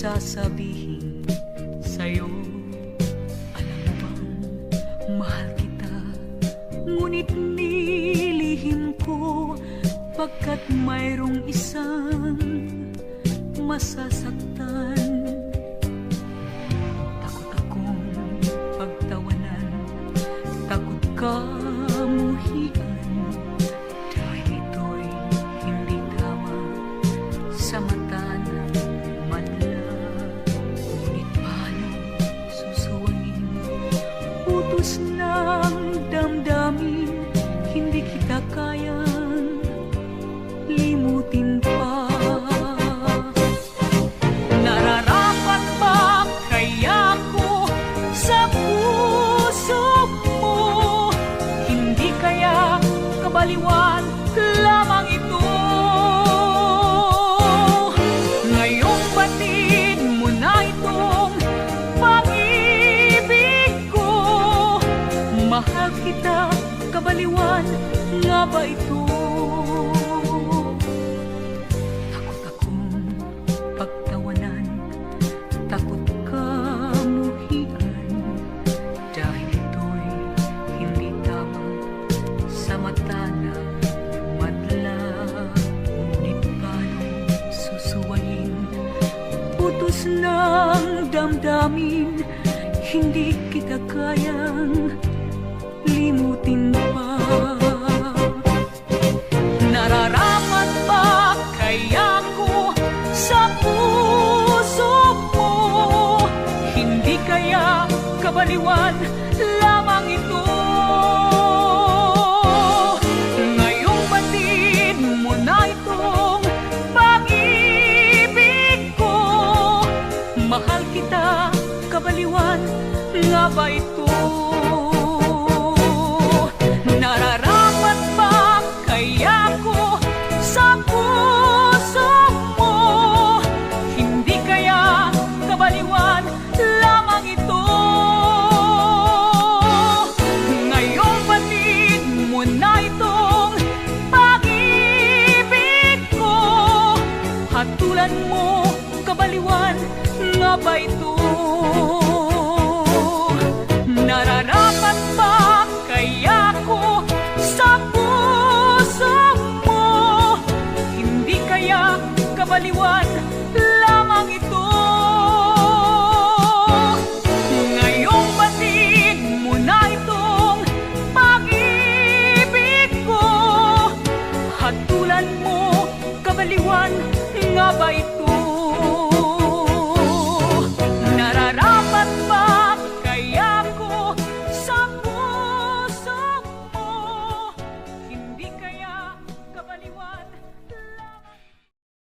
sasabihin sa'yo. Alam bang mahal kita, ngunit nilihim ko, pagkat mayroong isang masasaktan. Takot akong pagtawanan, takot kamuhian, dahil ito'y hindi tama sa mata ng madla. Ngunit paano susuwain, utos ng damdamin, hindi kita kayang limutin pa. Nararapat ba kaya ko sa puso mo? Hindi kaya kabaliwan lamang ito? Ngayong batid mo na itong pag-ibig ko. Mahal kita, kabaliwan nga ba ito? Takot akong pagtawanan, takot kamuhian, dahil ito'y hindi tama sa mata ng madla. Ngunit paano susuwain, utos ng damdamin, hindi kita kayang limutin pa. Nararapat ba kaya ko sa puso mo? Hindi kaya kabaliwan lamang ito? Ngayong batid mo na itong pag-ibig ko. Mahal kita, kabaliwan nga ba ito? Nararapat ba kaya ko sa puso mo? Hindi kaya kabaliwan lamang ito? Ngayong batid mo na itong pag-ibig ko. Hatulan mo, kabaliwan nga ba ito? Nararapat ba kaya ko sa puso mo? Hindi kaya kabaliwan lamang ito? Ngayong batid mo na itong pag-ibig ko. Hatulan mo, kabaliwan nga ba ito?